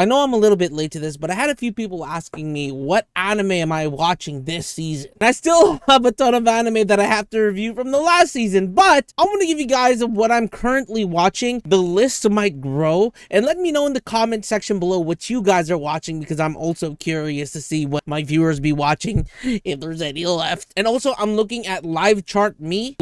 I know I'm a little bit late to this, but I had a few people asking me what anime am I watching this season. And I still have a ton of anime that I have to review from the last season, but I'm going to give you guys what I'm currently watching. The list might grow, and let me know in the comment section below what you guys are watching, because I'm also curious to see what my viewers be watching if there's any left. And also I'm looking at livechart.me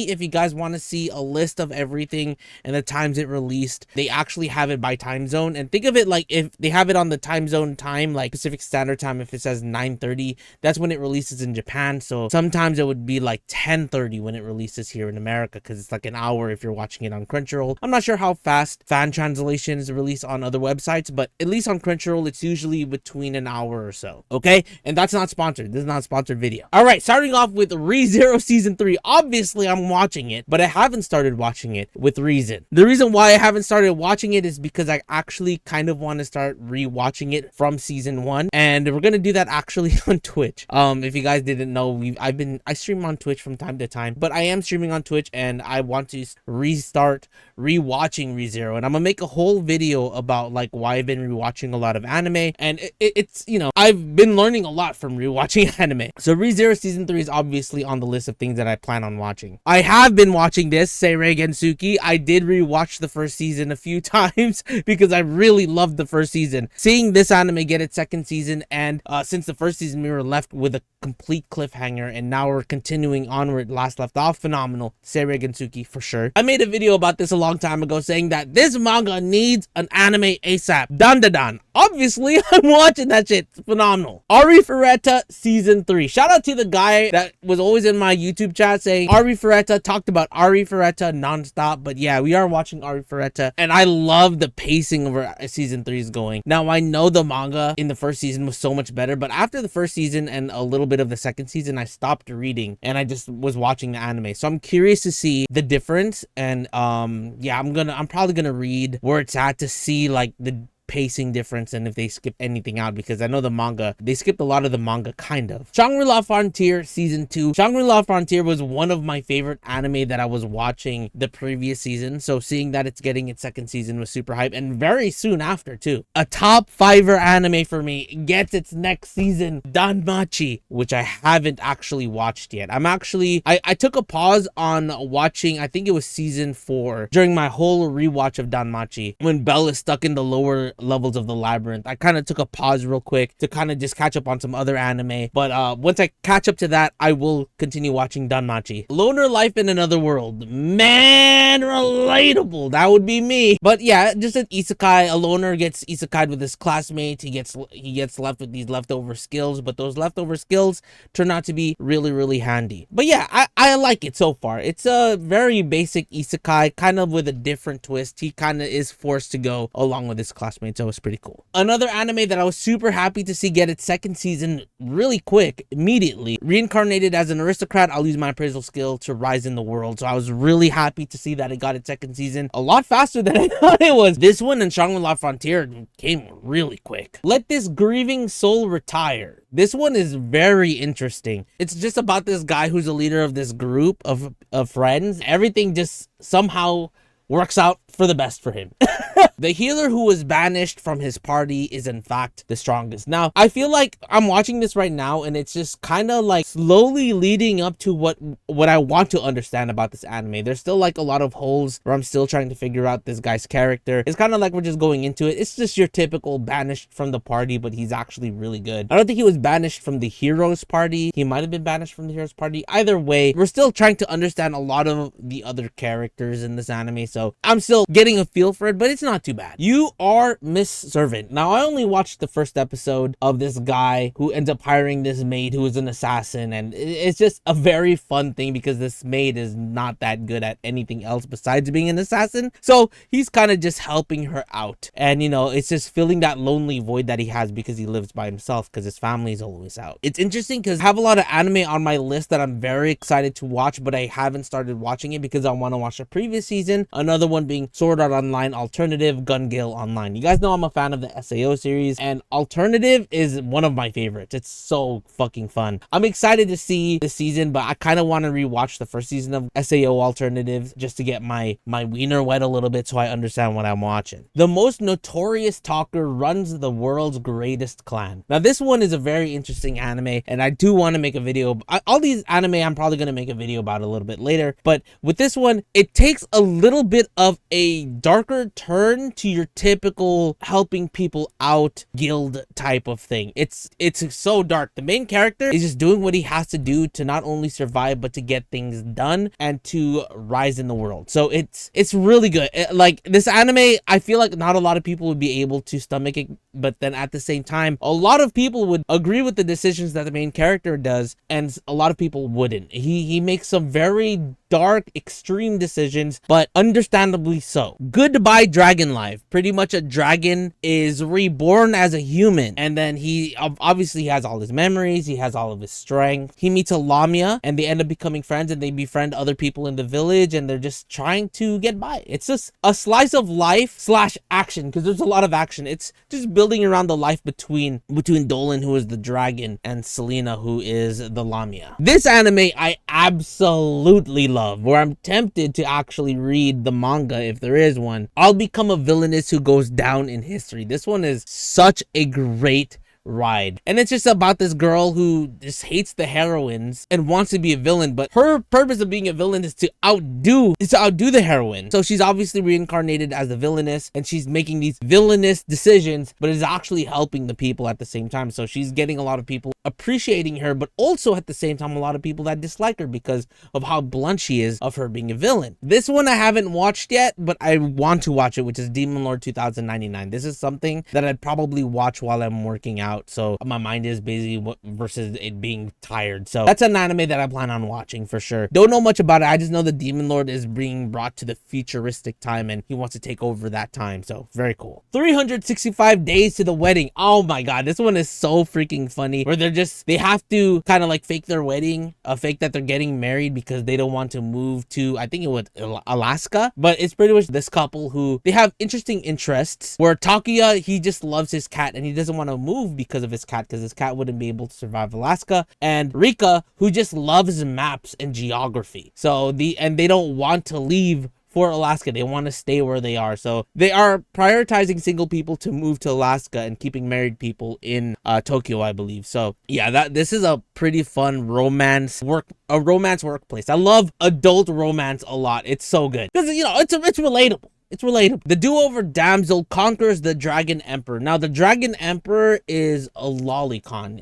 if you guys want to see a list of everything and the times it released. They actually have it by time zone, and think of it like if they have it on the time zone time, like Pacific Standard Time. If it says 9:30, that's when it releases in Japan. So sometimes it would be like 10:30 when it releases here in America, because it's like an hour if you're watching it on Crunchyroll. I'm not sure how fast fan translations release on other websites, but at least on Crunchyroll it's usually between an hour or so. Okay, and that's not sponsored. This is not a sponsored video. All right, starting off with ReZero season 3. Obviously I'm watching it, but I haven't started watching it with reason. The reason why I haven't started watching it is because I actually kind of want to start rewatching it from season 1, and we're gonna do that actually on Twitch. If you guys didn't know, I stream on Twitch from time to time, but I am streaming on Twitch, and I want to restart rewatching ReZero, and I'm gonna make a whole video about like why I've been rewatching a lot of anime, and it's you know, I've been learning a lot from rewatching anime. So ReZero season 3 is obviously on the list of things that I plan on watching. I have been watching this Seirei Gensuki. I did rewatch the first season a few times because I really loved the first season. Seeing this anime get its second season, and since the first season we were left with a complete cliffhanger, and now we're continuing on where it last left off. Phenomenal. Seirei Gensuki for sure. I made a video about this a long time ago saying that this manga needs an anime ASAP. Dun dun dun. Obviously I'm watching that shit. It's phenomenal. Ari Ferretta season 3. Shout out to the guy that was always in my YouTube chat saying Ari Ferretta, talked about Ari Ferretta nonstop. But yeah, we are watching Ari Ferretta, and I love the pacing of where season 3 is going. Now I know the manga in the first season was so much better, but after the first season and a little bit of the second season, I stopped reading and I just was watching the anime. So I'm curious to see the difference, and yeah, I'm probably gonna read where it's at to see like the pacing difference and if they skip anything out, because I know the manga, they skipped a lot of the manga kind of. Shangri-La Frontier season 2. Shangri-La Frontier was one of my favorite anime that I was watching the previous season, so seeing that it's getting its second season was super hype, and very soon after too. A top 5er anime for me gets its next season, Machi, which I haven't actually watched yet. I took a pause on watching, I think it was season 4, during my whole rewatch of Machi, when Belle is stuck in the lower levels of the labyrinth. I kind of took a pause real quick to kind of just catch up on some other anime, but once I catch up to that, I will continue watching Machi. Loner Life in Another World, man, relatable. That would be me. But yeah, just an isekai. A loner gets isekai'd with his classmates. He gets left with these leftover skills, but those leftover skills turn out to be really handy. But yeah, I like it so far. It's a very basic isekai, kind of with a different twist. He kind of is forced to go along with his classmates. So it's pretty cool. Another anime that I was super happy to see get its second season really quick, immediately. Reincarnated as an aristocrat, I'll use my appraisal skill to rise in the world. So I was really happy to see that it got its second season a lot faster than I thought it was. This one and Shangri-La Frontier came really quick. Let This Grieving Soul Retire. This one is very interesting. It's just about this guy who's a leader of this group of friends. Everything just somehow works out for the best for him. The healer who was banished from his party is in fact the strongest. Now, I feel like I'm watching this right now, and it's just kind of like slowly leading up to what I want to understand about this anime. There's still like a lot of holes where I'm still trying to figure out this guy's character. It's kind of like we're just going into it. It's just your typical banished from the party, but he's actually really good. I don't think he was banished from the hero's party. He might have been banished from the hero's party. Either way, we're still trying to understand a lot of the other characters in this anime, so I'm still getting a feel for it, but it's not too bad. You Are Miss Servant. Now, I only watched the first episode of this guy who ends up hiring this maid who is an assassin, and it's just a very fun thing because this maid is not that good at anything else besides being an assassin, so he's kind of just helping her out, and you know, it's just filling that lonely void that he has because he lives by himself because his family is always out. It's interesting because I have a lot of anime on my list that I'm very excited to watch, but I haven't started watching it because I want to watch the previous season. Another one being Sword Art Online Alternative. Alternative Gun Gale Online. You guys know I'm a fan of the SAO series, and Alternative is one of my favorites. It's so fucking fun. I'm excited to see this season, but I kind of want to rewatch the first season of SAO Alternative just to get my wiener wet a little bit so I understand what I'm watching. The most notorious talker runs the world's greatest clan. Now this one is a very interesting anime, and I do want to make a video. All these anime I'm probably going to make a video about a little bit later, but with this one, it takes a little bit of a darker turn to your typical helping people out guild type of thing. It's so dark. The main character is just doing what he has to do to not only survive but to get things done and to rise in the world. So it's really good. Like this anime, I feel like not a lot of people would be able to stomach it, but then at the same time, a lot of people would agree with the decisions that the main character does, and a lot of people wouldn't. He makes some very dark, extreme decisions, but understandably so. Goodbye Dragon Life. Pretty much a dragon is reborn as a human, and then he obviously has all his memories, he has all of his strength. He meets a Lamia, and they end up becoming friends, and they befriend other people in the village, and they're just trying to get by. It's just a slice of life slash action, because there's a lot of action. It's just building around the life between Dolan, who is the dragon, and Selena, who is the Lamia. This anime I absolutely love, where I'm tempted to actually read the manga if there is one. I'll become a villainess who goes down in history. This one is such a great ride, and it's just about this girl who just hates the heroines and wants to be a villain, but her purpose of being a villain is to outdo the heroine. So she's obviously reincarnated as the villainess, and she's making these villainous decisions, but is actually helping the people at the same time. So she's getting a lot of people appreciating her, but also at the same time a lot of people that dislike her because of how blunt she is of her being a villain. This one I haven't watched yet, but I want to watch it, which is Demon Lord 2099. This is something that I'd probably watch while I'm working out, so my mind is busy versus it being tired. So that's an anime that I plan on watching for sure. Don't know much about it. I just know the Demon Lord is being brought to the futuristic time, and he wants to take over that time. So very cool. 365 Days to the Wedding. Oh my god, this one is so freaking funny, where they have to kind of like fake their wedding, fake that they're getting married because they don't want to move to, I think it was Alaska, but it's pretty much this couple who they have interesting interests, where Takuya, he just loves his cat and he doesn't want to move because of his cat, because his cat wouldn't be able to survive Alaska, and Rika, who just loves maps and geography. So they don't want to leave for Alaska. They want to stay where they are. So they are prioritizing single people to move to Alaska and keeping married people in Tokyo, I believe. So yeah, this is a pretty fun romance workplace. I love adult romance a lot. It's so good because, you know, it's relatable. It's relatable. The do-over damsel conquers the Dragon Emperor. Now, the Dragon Emperor is a lolicon.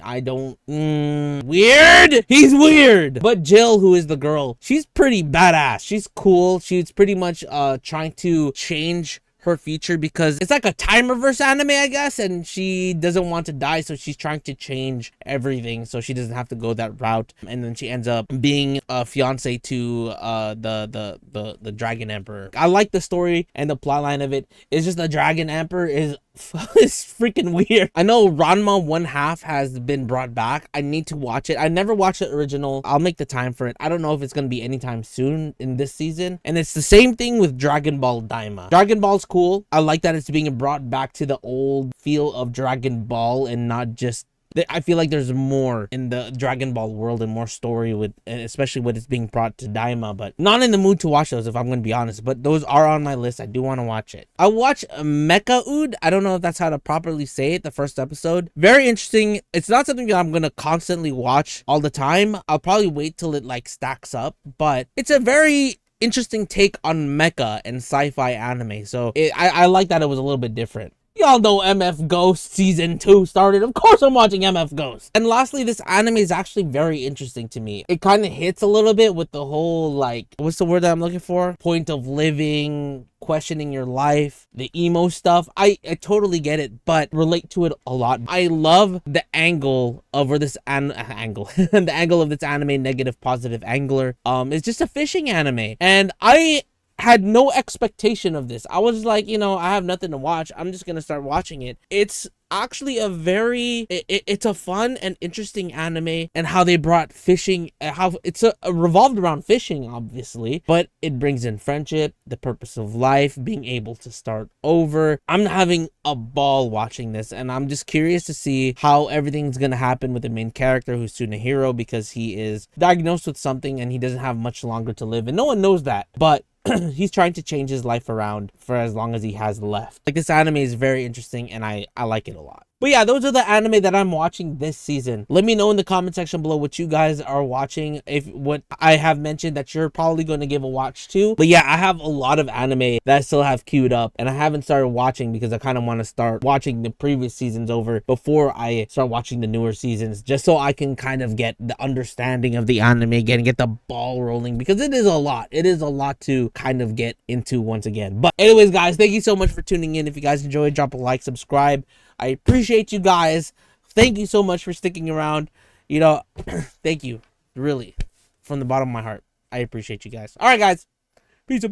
Weird! He's weird! But Jill, who is the girl, she's pretty badass. She's cool. She's pretty much trying to change her future because it's like a time reverse anime, I guess, and she doesn't want to die, so she's trying to change everything so she doesn't have to go that route, and then she ends up being a fiance to the Dragon Emperor. I like the story and the plotline of it. It's just the Dragon Emperor is freaking weird. I know Ranma 1/2 has been brought back. I need to watch it. I never watched the original. I'll make the time for it. I don't know if it's gonna be anytime soon in this season. And it's the same thing with Dragon Ball Daima. Dragon Ball's cool. I like that it's being brought back to the old feel of Dragon Ball and not just, I feel like there's more in the Dragon Ball world and more story with, especially when it's being brought to Daima, but not in the mood to watch those, if I'm going to be honest, but those are on my list. I do want to watch it. I watch Mecha UD. I don't know if that's how to properly say it, the first episode. Very interesting. It's not something that I'm going to constantly watch all the time. I'll probably wait till it like stacks up, but it's a very interesting take on mecha and sci-fi anime. So I like that it was a little bit different. Y'all know MF Ghost Season 2 started. Of course I'm watching MF Ghost. And lastly, this anime is actually very interesting to me. It kind of hits a little bit with the whole, like, what's the word that I'm looking for? Point of living, questioning your life, the emo stuff. I totally get it, but relate to it a lot. I love the angle of where this the angle of this anime, negative positive angler. It's just a fishing anime. And I had no expectation of this. I was like, you know, I have nothing to watch, I'm just gonna start watching it. It's actually a very it's a fun and interesting anime, and how they brought fishing, how it's a revolved around fishing, obviously, but it brings in friendship, the purpose of life, being able to start over. I'm having a ball watching this, and I'm just curious to see how everything's gonna happen with the main character, who's Tsunehiro, because he is diagnosed with something and he doesn't have much longer to live, and no one knows that, but he's trying to change his life around for as long as he has left. Like, this anime is very interesting, and I like it a lot. But yeah, those are the anime that I'm watching this season. Let me know in the comment section below what you guys are watching, if what I have mentioned that you're probably going to give a watch to. But yeah, I have a lot of anime that I still have queued up, and I haven't started watching because I kind of want to start watching the previous seasons over before I start watching the newer seasons, just so I can kind of get the understanding of the anime, get the ball rolling, because it is a lot. It is a lot to kind of get into once again. But anyways, guys, thank you so much for tuning in. If you guys enjoyed, drop a like, subscribe. I appreciate you guys. Thank you so much for sticking around. You know, thank you. Really. From the bottom of my heart. I appreciate you guys. Alright, guys. Peace.